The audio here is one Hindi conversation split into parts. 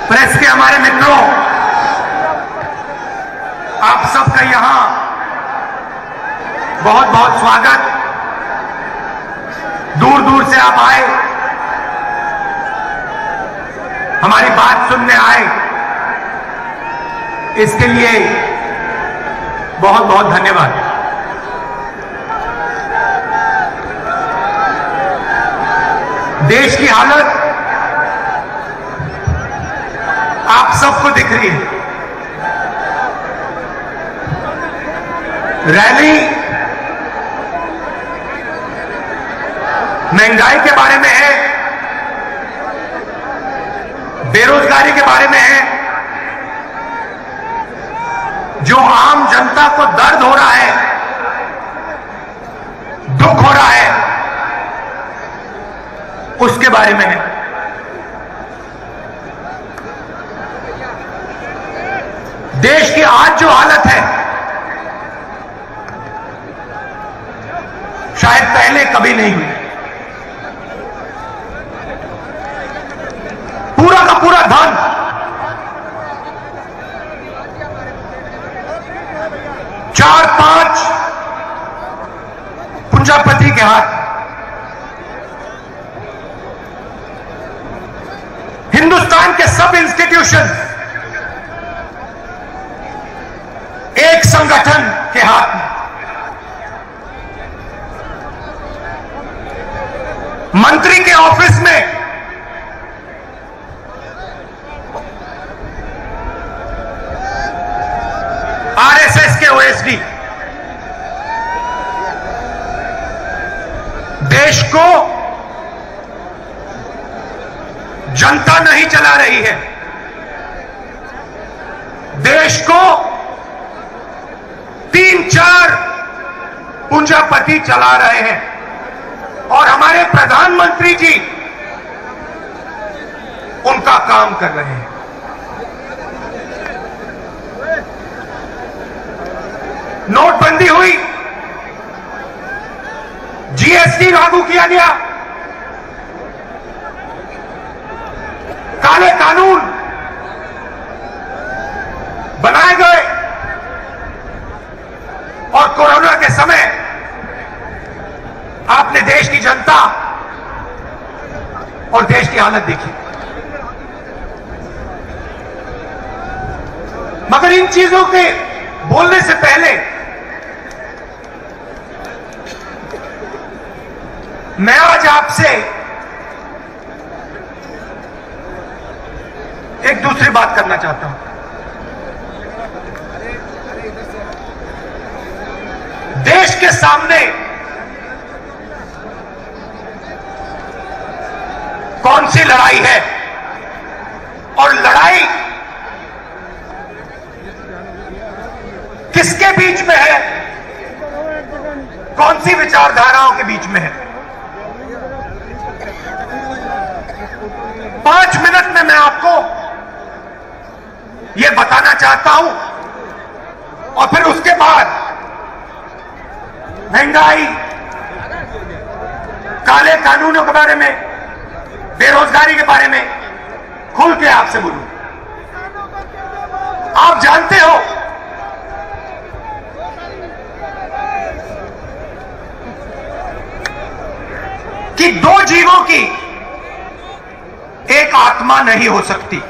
प्रेस के हमारे मित्रों, आप सबका यहां बहुत बहुत स्वागत। दूर दूर से आप आए, हमारी बात सुनने आए, इसके लिए बहुत बहुत धन्यवाद। देश की हालत आप सबको दिख रही है। रैली महंगाई के बारे में है, बेरोजगारी के बारे में है। जो आम जनता को दर्द हो रहा है, दुख हो रहा है, उसके बारे में है। देश की आज जो हालत है, शायद पहले कभी नहीं हुई। पूरा का पूरा धन चार पांच पूंजीपति के हाथ। हिंदुस्तान के सब इंस्टीट्यूशन एक संगठन के हाथ में। मंत्री के ऑफिस में आरएसएस के ओएसडी। देश को जनता नहीं चला रही है, देश को 3-4 पूंजीपति चला रहे हैं। और हमारे प्रधानमंत्री जी उनका काम कर रहे हैं। नोटबंदी हुई, जीएसटी लागू किया गया, काले कानून बनाए गए, और कोरोना के समय आपने देश की जनता और देश की हालत देखी। मगर इन चीजों के बोलने से पहले मैं आज आपसे एक दूसरी बात करना चाहता हूं। देश के सामने कौन सी लड़ाई है, और लड़ाई किसके बीच में है, कौन सी विचारधाराओं के बीच में है। 5 मिनट में मैं आपको यह बताना चाहता हूं, और फिर उसके बाद महंगाई, काले कानूनों के बारे में, बेरोजगारी के बारे में खुल के आपसे बोलूं। आप जानते हो कि 2 जीवों की एक आत्मा नहीं हो सकती।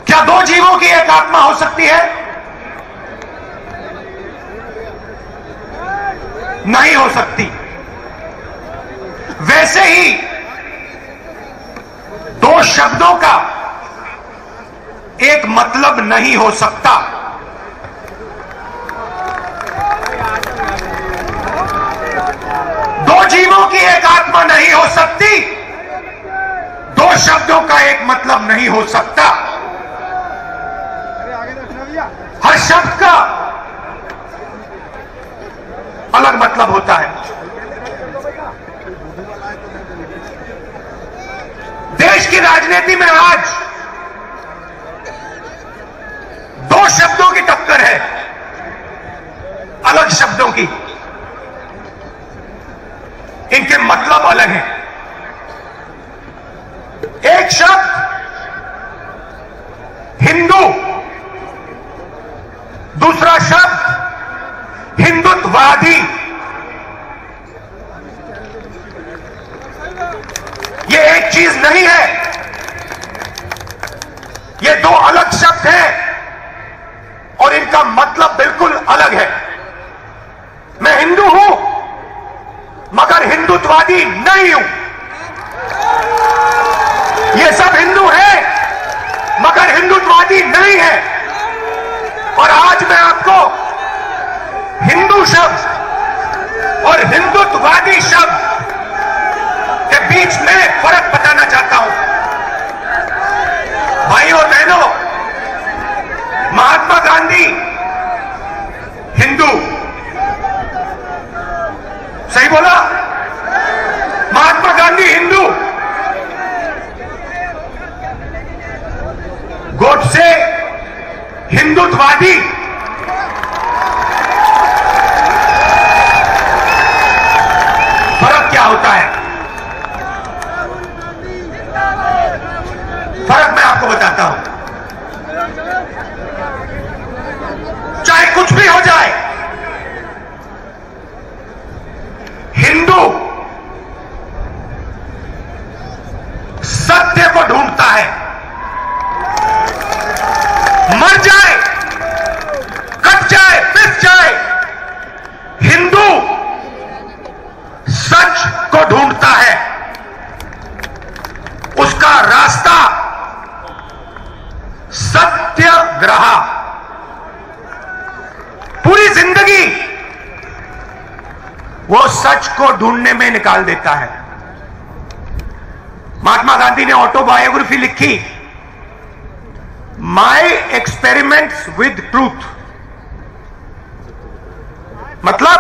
क्या 2 जीवों की एक आत्मा हो सकती है? नहीं हो सकती। वैसे ही 2 शब्दों का एक मतलब नहीं हो सकता। दो जीवों की एक आत्मा नहीं हो सकती, 2 शब्दों का एक मतलब नहीं हो सकता। हर शब्द का अलग मतलब होता है। देश की राजनीति में आज 2 शब्दों की टक्कर है, अलग शब्दों की। इनके मतलब अलग हैं। एक शब्द हिंदुत्ववादी नहीं हूं। ये सब हिंदू है मगर हिंदुत्ववादी नहीं है। और आज मैं आपको हिंदू शब्द और हिंदुत्ववादी शब्द के बीच में फर्क बताना चाहता हूं। भाइयों और बहनों, महात्मा गांधी हिंदू, सही बोला, महात्मा गांधी हिंदू, गोडसे हिंदुत्ववादी। फर्क क्या होता है? फर्क मैं आपको बताता हूं। चाहे कुछ भी हो जाए, हिंदू सत्य को ढूंढता है, मर जाए, कट जाए, पिस जाए, हिंदू सच को ढूंढता है। उसका रास्ता सत्याग्रह। पूरी जिंदगी वो सच को ढूंढने में निकाल देता है। महात्मा गांधी ने ऑटोबायोग्राफी लिखी, माई एक्सपेरिमेंट्स विद ट्रूथ। मतलब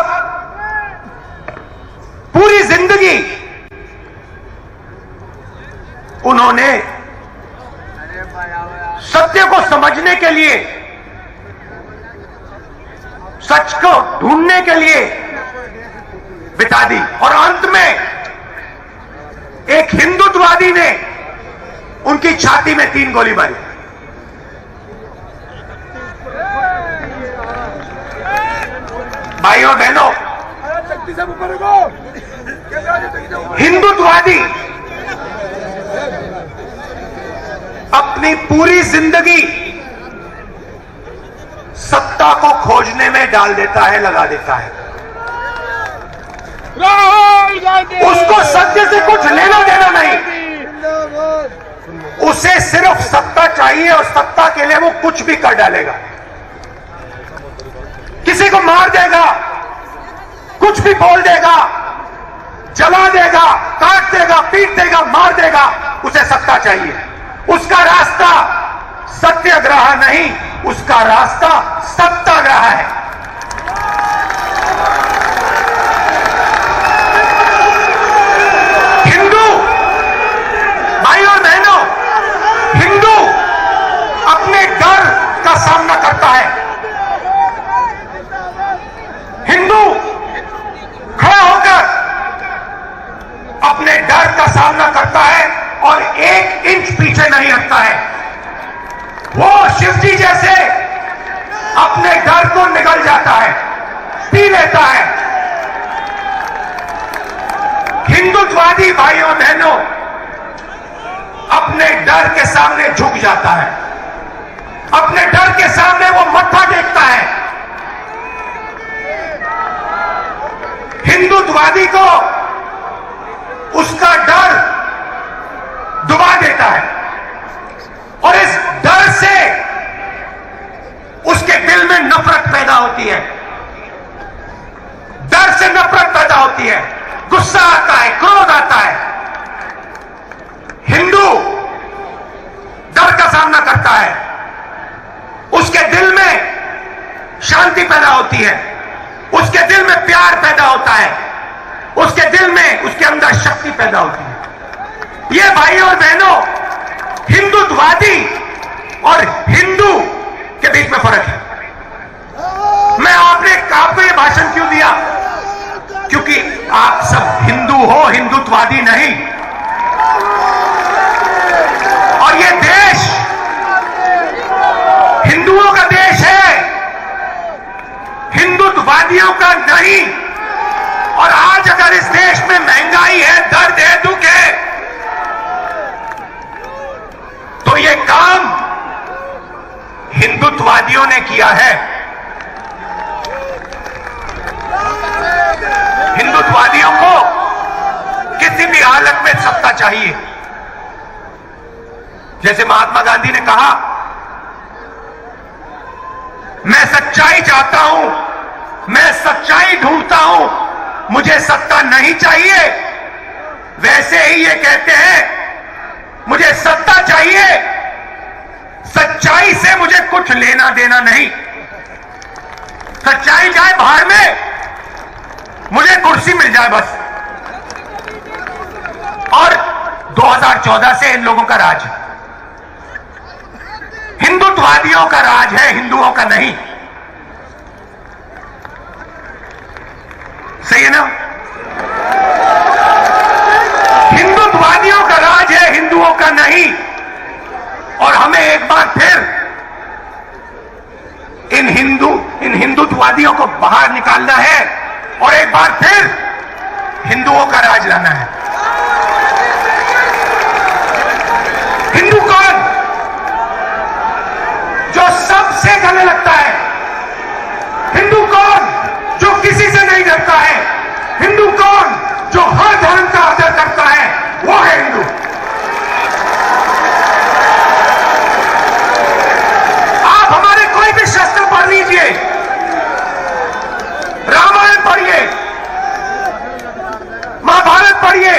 पूरी जिंदगी उन्होंने सत्य को समझने के लिए, सच को ढूंढने के लिए बिता दी। और अंत में एक हिंदुत्ववादी ने उनकी छाती में 3 गोली मारी। भाइयों बहनों, हिंदुत्ववादी अपनी पूरी जिंदगी सत्ता को खोजने में डाल देता है, लगा देता है। उसको सत्य से कुछ लेना देना नहीं, उसे सिर्फ सत्ता चाहिए और सत्ता के लिए वो कुछ भी कर डालेगा। किसी को मार देगा, कुछ भी बोल देगा, जला देगा, काट देगा, पीट देगा, मार देगा, उसे सत्ता चाहिए। उसका रास्ता सत्याग्रह नहीं, उसका रास्ता सत्याग्रह है। हिंदू भाइयों बहनों, हिंदू अपने डर का सामना करता है। हिंदू खड़ा होकर अपने डर का सामना करता है और 1 इंच पीछे नहीं हटता है। वो शिव जी जैसे अपने डर को निगल जाता है, पी लेता है। हिंदुत्ववादी भाइयों बहनों अपने डर के सामने झुक जाता है, अपने डर के सामने वो मत्था टेकता है। हिंदुत्ववादी को उसका डर डुबा देता है और इस डर से उसके दिल में नफरत पैदा होती है, डर से नफरत पैदा होती है, गुस्सा आता है, क्रोध आता है। हिंदू डर का सामना करता है, उसके दिल में शांति पैदा होती है, उसके दिल में प्यार पैदा होता है, उसके दिल में, उसके अंदर शक्ति पैदा होती है। ये भाइयों और बहनों, हिंदुत्ववादी और हिंदू के बीच में फर्क है। मैं आपको ये भाषण क्यों दिया? क्योंकि आप सब हिंदू हो, हिंदुत्ववादी नहीं। और ये देश हिंदुओं का देश है, हिंदुत्ववादियों का नहीं। और आज अगर इस देश में महंगाई है, दर्द है, दुख है, तो ये काम हिंदुत्ववादियों ने किया है। हिंदुत्ववादियों को सत्ता चाहिए। जैसे महात्मा गांधी ने कहा, मैं सच्चाई चाहता हूं, मैं सच्चाई ढूंढता हूं, मुझे सत्ता नहीं चाहिए। वैसे ही ये कहते हैं, मुझे सत्ता चाहिए, सच्चाई से मुझे कुछ लेना देना नहीं। सच्चाई जाए बाहर में, मुझे कुर्सी मिल जाए बस। और 2014 से इन लोगों का राज है, हिंदुत्ववादियों का राज है, हिंदुओं का नहीं। सही है ना? हिंदुत्ववादियों का राज है, हिंदुओं का नहीं। और हमें एक बार फिर इन हिंदुत्ववादियों को बाहर निकालना है और एक बार फिर हिंदुओं का राज लाना है। हिंदू कौन? जो सबसे गले लगता है। हिंदू कौन? जो किसी से नहीं डरता है। हिंदू कौन? जो हर धर्म का आदर करता है, वो है हिंदू। आप हमारे कोई भी शास्त्र पढ़ लीजिए, रामायण पढ़िए, महाभारत पढ़िए,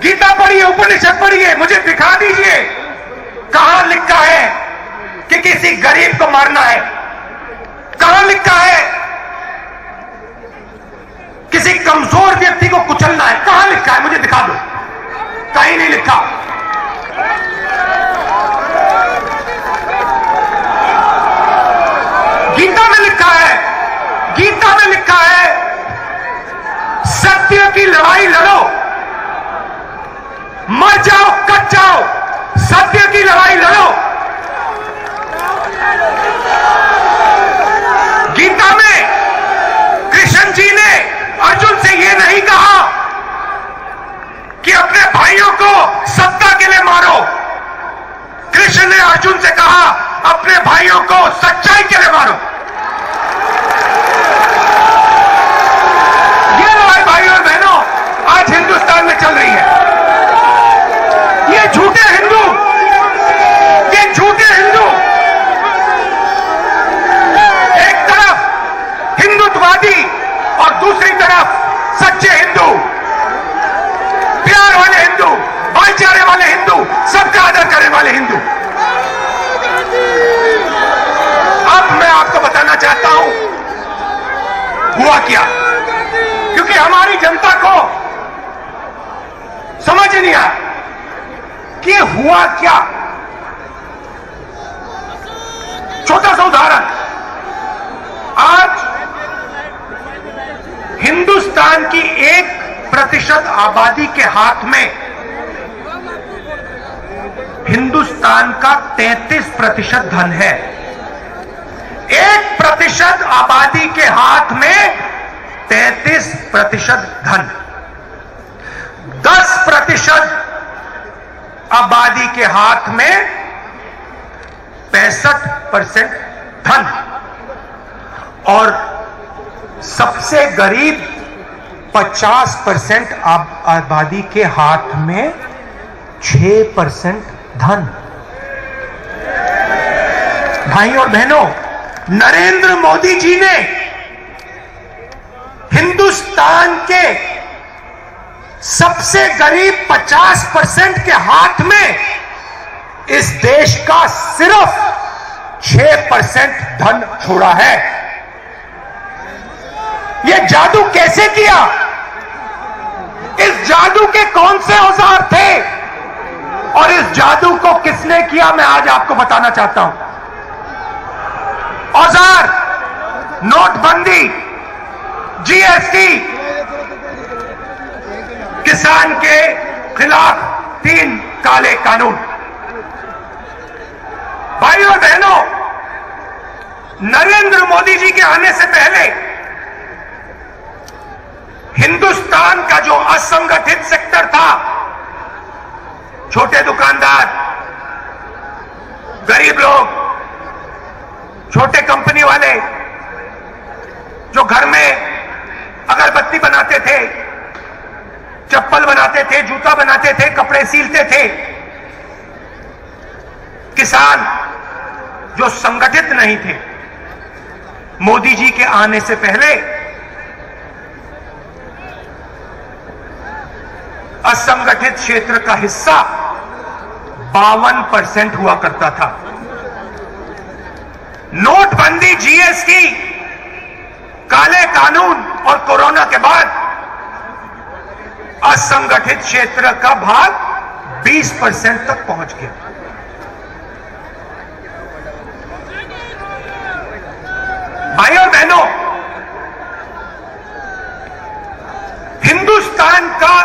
गीता पढ़िए, उपनिषद पढ़िए, मुझे दिखा दीजिए कहां लिखा है कि किसी गरीब को मारना है। कहां लिखा है किसी कमजोर व्यक्ति को कुचलना है? कहां लिखा है? मुझे दिखा दो। कहीं नहीं लिखा। गीता में लिखा है, गीता में लिखा है, सत्य की लड़ाई लड़ो, मर जाओ कट जाओ, सत्य की लड़ाई लड़ो। गीता में कृष्ण जी ने अर्जुन से यह नहीं कहा कि अपने भाइयों को सत्ता के लिए मारो। कृष्ण ने अर्जुन से कहा, अपने भाइयों को सच्चाई के लिए मारो। ये लड़ाई भाइयों और बहनों आज हिंदुस्तान में चल रही है। ये झूठे हिंदू, ये झूठे हिंदू, एक तरफ हिंदुत्ववादी और दूसरी तरफ सच्चे हिंदू, प्यार वाले हिंदू, भाईचारे वाले हिंदू, सबका आदर करने वाले हिंदू। अब मैं आपको बताना चाहता हूं हुआ क्या, क्योंकि हमारी जनता को समझ नहीं आया कि हुआ क्या। छोटा सा उदाहरण, आज हिंदुस्तान की 1% आबादी के हाथ में हिंदुस्तान का 33% धन है। 1% आबादी के हाथ में 33% धन, 10% आबादी के हाथ में 65% धन, और सबसे गरीब 50% आबादी के हाथ में 6% धन। भाई और बहनों, नरेंद्र मोदी जी ने हिंदुस्तान के सबसे गरीब 50% के हाथ में इस देश का सिर्फ 6% धन छोड़ा है। यह जादू कैसे किया? इस जादू के कौन से औजार थे और इस जादू को किसने किया, मैं आज आपको बताना चाहता हूं। औजार, नोटबंदी, जीएसटी, किसान के खिलाफ 3 काले कानून। भाइयों और बहनों, नरेंद्र मोदी जी के आने से पहले हिंदुस्तान का जो असंगठित सेक्टर था, छोटे दुकानदार, गरीब लोग, छोटे कंपनी वाले जो घर में अगरबत्ती बनाते थे, चप्पल बनाते थे, जूता बनाते तहसीलते थे। किसान जो संगठित नहीं थे, मोदी जी के आने से पहले असंगठित क्षेत्र का हिस्सा 52% हुआ करता था। नोटबंदी, जीएसटी, काले कानून और कोरोना के बाद असंगठित क्षेत्र का भाग 20% तक पहुंच गया। भाइयों बहनों, हिंदुस्तान का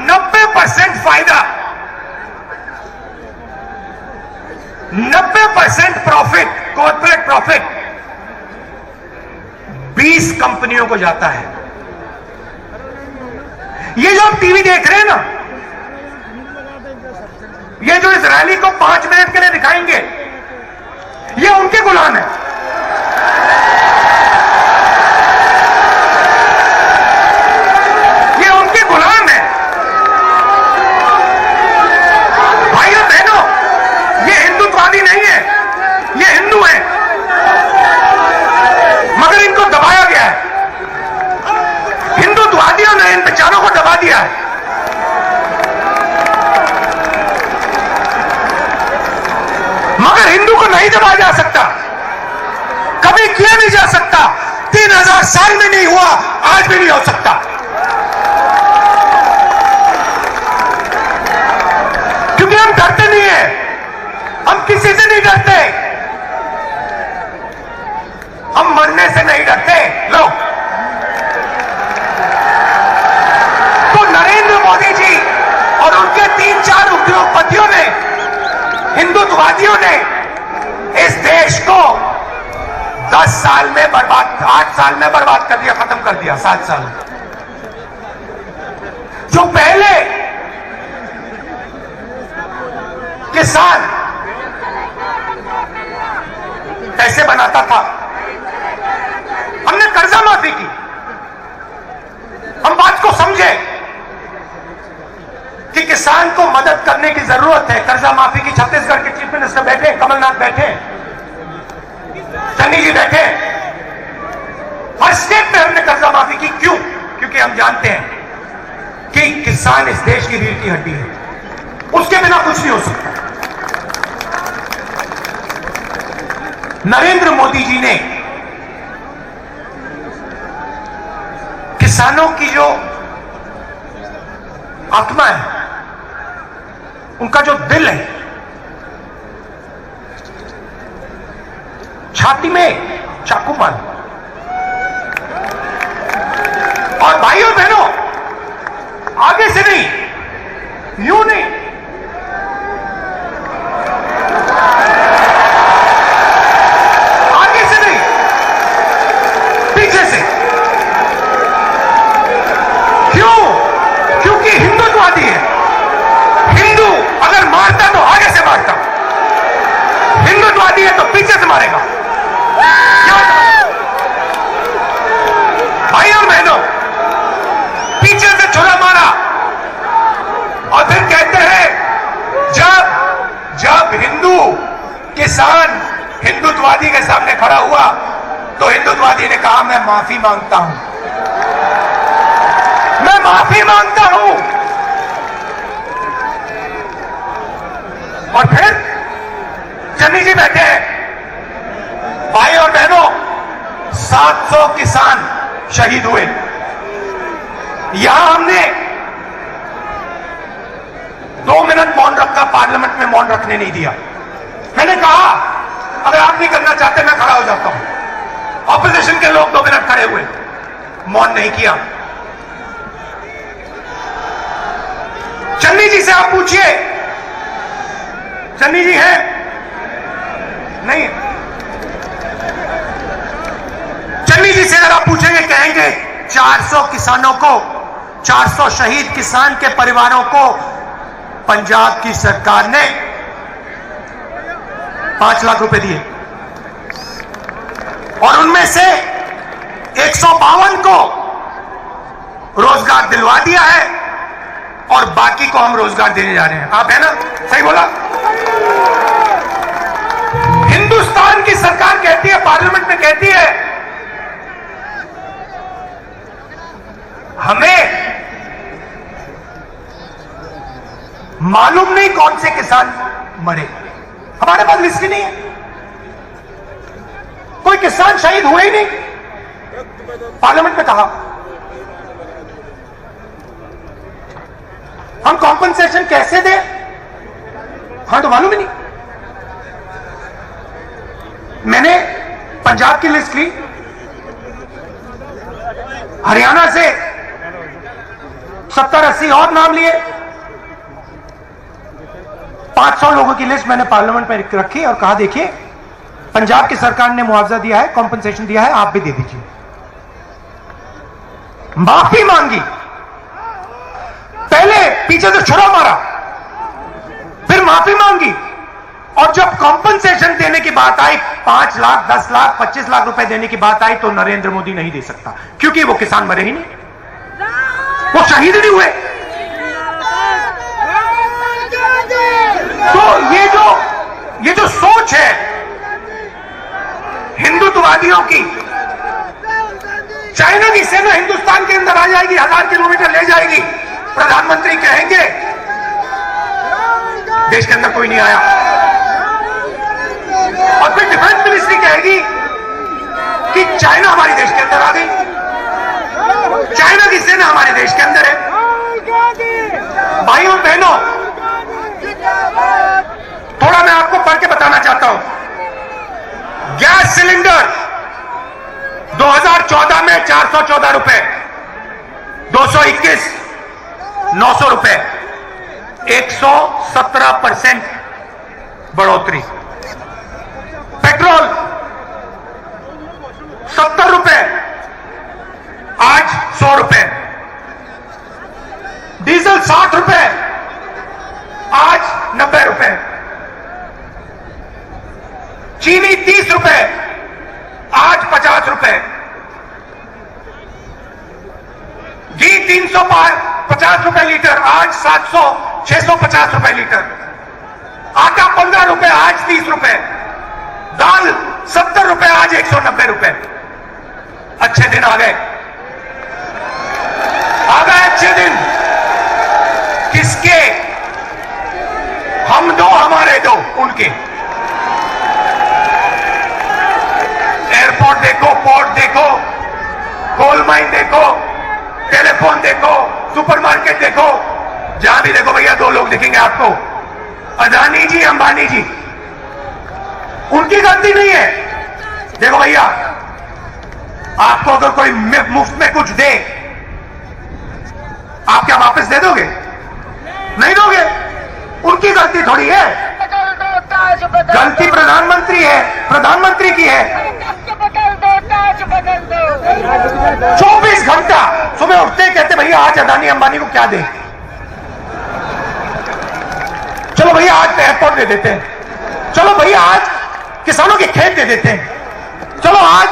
90% फायदा, 90% प्रॉफिट, कॉर्पोरेट प्रॉफिट 20 कंपनियों को जाता है। ये जो आप टीवी देख रहे हैं ना, ये जो इस रैली को 5 मिनट के लिए दिखाएंगे, ये उनके गुलाम है। ये उनके गुलाम है। भाइयों बहनों, ये हिंदुत्ववादी नहीं है, ये हिंदू है, मगर इनको दबाया गया है। हिंदुत्ववादियों ने इन विचारों को दबा दिया है। मगर हिंदू को नहीं दबाया जा सकता, कभी किया नहीं जा सकता। 3000 साल में नहीं हुआ, आज भी नहीं हो सकता। क्योंकि हम डरते नहीं है, हम किसी से नहीं डरते, हम मरने से नहीं डरते। लो, तो नरेंद्र मोदी जी और उनके 3-4 उद्योगपतियों ने, हिंदुत्ववादियों ने इस देश को 10 साल में बर्बाद, 8 साल में बर्बाद कर दिया, खत्म कर दिया। 7 साल जो पहले किसान पैसे बनाता था, हमने कर्जा माफी की। हम बात को समझे कि किसान को मदद करने की जरूरत है। कर्जा माफी की छत्तीसगढ़ के चीफ मिनिस्टर बैठे, कमलनाथ बैठे, चन्नी जी बैठे। हर स्टेट में हमने कर्जा माफी की। क्यों? क्योंकि हम जानते हैं कि किसान इस देश की रीढ़ की हड्डी है, उसके बिना कुछ नहीं हो सकता। नरेंद्र मोदी जी ने किसानों की जो आत्मा है, उनका जो दिल है, छाती में चाकू मार। और भाइयों बहनों, आगे से नहीं, यूं नहीं, आगे से नहीं, पीछे से। क्यों? क्योंकि हिंदुत्ववादी है। हिंदू अगर मारता तो आगे से मारता, हिंदुत्ववादी है तो पीछे से मारेगा। भाइयों बहनों, पीछे से छुरा मारा और फिर कहते हैं जब हिंदू किसान हिंदुत्ववादी के सामने खड़ा हुआ तो हिंदुत्ववादी ने कहा, मैं माफी मांगता हूं, मैं माफी मांगता हूं। और फिर चन्नी जी बैठे हैं। भाई और बहनों, 700 किसान शहीद हुए। यहां हमने 2 मिनट मौन रखा, पार्लियामेंट में मौन रखने नहीं दिया। मैंने कहा, अगर आप नहीं करना चाहते मैं खड़ा हो जाता हूं। ऑपोजिशन के लोग 2 मिनट खड़े हुए, मौन नहीं किया। चन्नी जी से आप पूछिए, चन्नी जी हैं? नहीं। चन्नी जी से अगर आप पूछेंगे, कहेंगे 400 किसानों को, 400 शहीद किसान के परिवारों को पंजाब की सरकार ने 5 लाख रुपए दिए और उनमें से 152 को रोजगार दिलवा दिया है, और बाकी को हम रोजगार देने जा रहे हैं। आप है ना, सही बोला। हिंदुस्तान की सरकार कहती है, पार्लियामेंट में कहती है, हमें मालूम नहीं कौन से किसान मरे, हमारे पास लिस्ट ही नहीं है, कोई किसान शहीद हुए ही नहीं। पार्लियामेंट में कहा हम कॉम्पनसेशन कैसे दें, हाँ तो मालूम ही नहीं। मैंने पंजाब की लिस्ट ली, हरियाणा से 70-80 और नाम लिए, 500 लोगों की लिस्ट मैंने पार्लियामेंट में रखी और कहा देखिए पंजाब की सरकार ने मुआवजा दिया है, कॉम्पनसेशन दिया है, आप भी दे दीजिए। माफी मांगी, पहले पीछे से छुरा मारा, फिर माफी मांगी, और जब कॉम्पनसेशन देने की बात आई, 5 लाख 10 लाख 25 लाख रुपए देने की बात आई, तो नरेंद्र मोदी नहीं दे सकता, क्योंकि वो किसान मरे ही नहीं, वो शहीद नहीं हुए। तो ये जो सोच है हिंदुत्ववादियों की, चाइना की सेना हिंदुस्तान के अंदर आ जाएगी, 1000 किलोमीटर ले जाएगी, प्रधानमंत्री कहेंगे देश के अंदर कोई नहीं आया, और फिर डिफेंस मिनिस्ट्री कहेगी कि चाइना हमारे देश के अंदर आ गई, चाइना की सेना हमारे देश के अंदर है। भाइयों बहनों, थोड़ा मैं आपको पढ़ के बताना चाहता हूं। गैस सिलेंडर 2014 में 414 रुपए, 221 900 रुपए, 117% बढ़ोतरी। पेट्रोल 70 रुपए, आज 100 रुपए। डीजल 60 रुपए, आज 90 रुपए। चीनी 30 रुपए, आज 50 रुपए। घी 350 रुपए लीटर, आज 650 रुपए लीटर। आटा 15 रुपए, आज 30 रुपए। दाल 70 रुपए, आज 190 रुपए। अच्छे दिन आ गए, अच्छे दिन। किसके? हम दो, हमारे दो, उनके। एयरपोर्ट देखो, पोर्ट देखो, कोल माइन देखो, टेलीफोन देखो, सुपरमार्केट देखो, जहां भी देखो भैया 2 लोग दिखेंगे आपको, अदानी जी, अंबानी जी। उनकी गलती नहीं है। देखो भैया, आपको अगर कोई मुफ्त में कुछ दे, आप क्या वापस दे दोगे? नहीं दोगे। उनकी गलती थोड़ी है, गलती प्रधानमंत्री है, प्रधानमंत्री की है। 24 घंटा सुबह उठते ही कहते भैया आज अदानी अंबानी को क्या दे, चलो भैया आज एयरपोर्ट दे देते हैं, चलो भैया आज किसानों के खेत दे देते हैं, चलो आज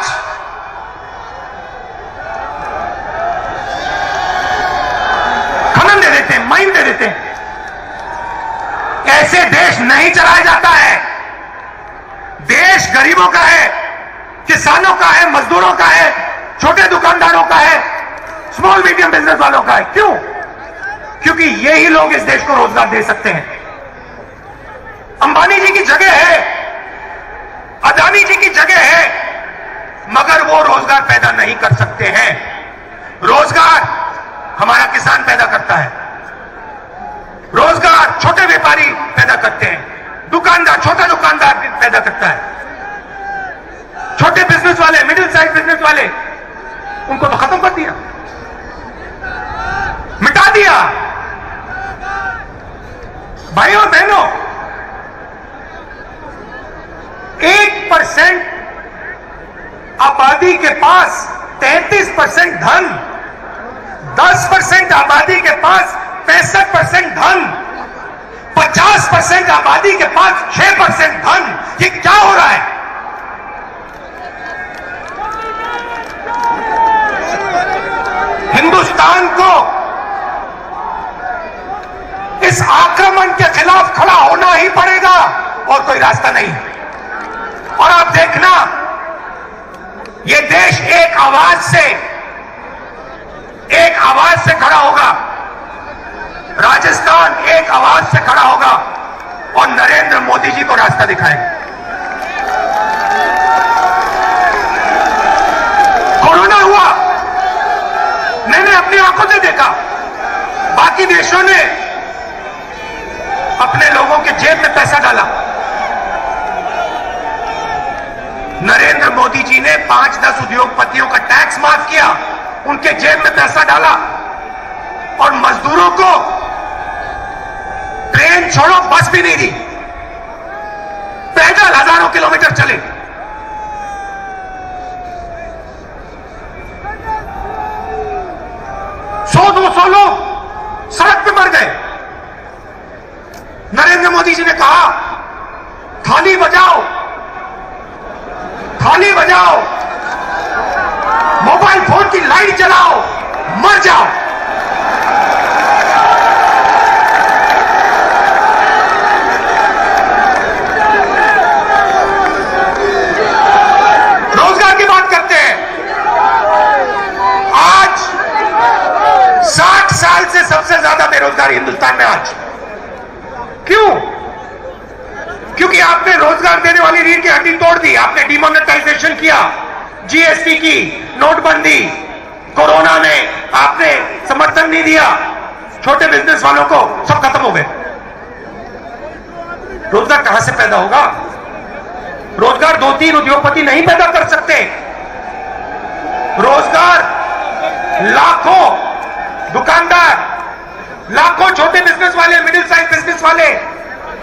खनन दे देते हैं, माइन दे देते हैं। ऐसे देश नहीं चलाया जाता है। देश गरीबों का है, किसानों का है, मजदूरों का है, छोटे दुकानदारों का है, स्मॉल मीडियम बिजनेस वालों का है। क्यों? क्योंकि यही लोग इस देश को रोजगार दे सकते हैं। अंबानी जी की जगह है, अदानी जी की जगह है, मगर वो रोजगार पैदा नहीं कर सकते हैं। रोजगार हमारा किसान पैदा करता है, रोजगार छोटे व्यापारी पैदा करते हैं, दुकानदार, छोटा दुकानदार पैदा करता है, छोटे बिजनेस वाले, मिडिल साइज बिजनेस वाले, उनको तो खत्म कर दिया, मिटा दिया। भाइयों बहनों, 1% आबादी के पास 33% धन, 10% आबादी के पास 65% धन, 50% आबादी के पास 6% धन। ये क्या हो रहा है? हिंदुस्तान को कोई रास्ता नहीं। और आप देखना, ये देश एक आवाज से खड़ा होगा। राजस्थान एक आवाज से खड़ा होगा और नरेंद्र मोदी जी को रास्ता दिखाएगा। कोरोना हुआ, मैंने अपनी आंखों से देखा। बाकी देशों ने अपने लोगों के जेब में पैसा डाला। नरेंद्र मोदी जी ने 5-10 उद्योगपतियों का टैक्स माफ किया, उनके जेब में पैसा डाला और मजदूरों को ट्रेन छोड़ो बस भी नहीं दी, पैदल हजारों किलोमीटर चले। सौ 200 लोग सड़क पे मर गए। नरेंद्र मोदी जी ने कहा, थाली बजाओ, थाली बजाओ, मोबाइल फोन की लाइट जलाओ, मर जाओ। रोजगार की बात करते हैं। आज 60 साल से सबसे ज्यादा बेरोजगारी हिंदुस्तान में आज। क्यों? क्योंकि आपने रोजगार देने वाली रीढ़ की हड्डी तोड़ दी। आपने डिमोनेटाइजेशन किया, जीएसटी की, नोटबंदी, कोरोना में आपने समर्थन नहीं दिया, छोटे बिजनेस वालों को, सब खत्म हो गए। रोजगार कहां से पैदा होगा? रोजगार 2-3 उद्योगपति नहीं पैदा कर सकते। रोजगार लाखों दुकानदार, लाखों छोटे बिजनेस वाले, मिडिल साइज बिजनेस वाले,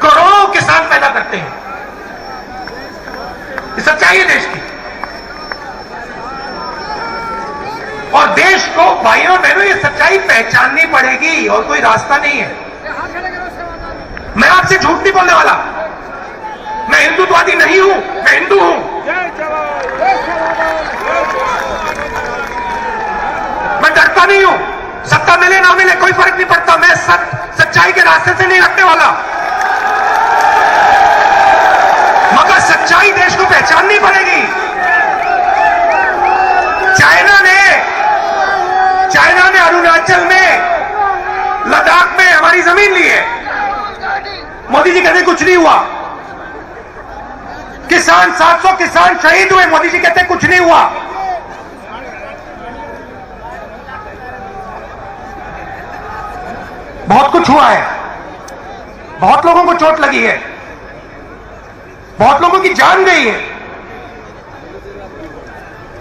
करोड़ों किसान पैदा करते हैं। ये सच्चाई है देश की। और देश को भाइयों बहनों ये सच्चाई पहचाननी पड़ेगी और कोई रास्ता नहीं है। मैं आपसे झूठ नहीं बोलने वाला। मैं हिंदुत्ववादी नहीं हूं, मैं हिंदू हूं। मैं डरता नहीं हूं। सत्ता मिले ना मिले कोई फर्क नहीं पड़ता। मैं सच्चाई के रास्ते से नहीं हटने वाला। मगर सच्चाई देश को पहचाननी पड़ेगी। चाइना ने अरुणाचल में, लद्दाख में हमारी जमीन ली है। मोदी जी कहते कुछ नहीं हुआ। किसान 700 किसान शहीद हुए, मोदी जी कहते कुछ नहीं हुआ। बहुत कुछ हुआ है। बहुत लोगों को चोट लगी है, बहुत लोगों की जान गई है,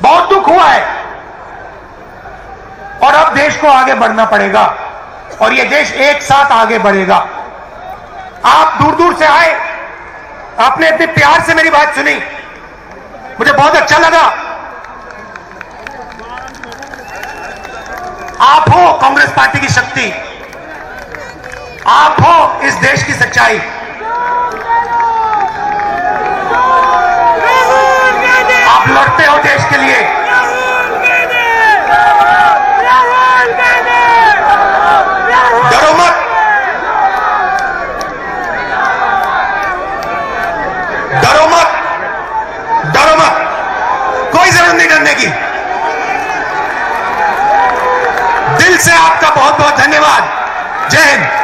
बहुत दुख हुआ है। और अब देश को आगे बढ़ना पड़ेगा और यह देश एक साथ आगे बढ़ेगा। आप दूर दूर से आए, आपने इतने प्यार से मेरी बात सुनी, मुझे बहुत अच्छा लगा। आप हो कांग्रेस पार्टी की शक्ति, आप हो इस देश की सच्चाई। आप लड़ते हो देश के लिए। डरो मत, डरो मत, डरो मत, कोई जरूरत नहीं डरने की। दिल से आपका बहुत बहुत धन्यवाद। जय हिंद।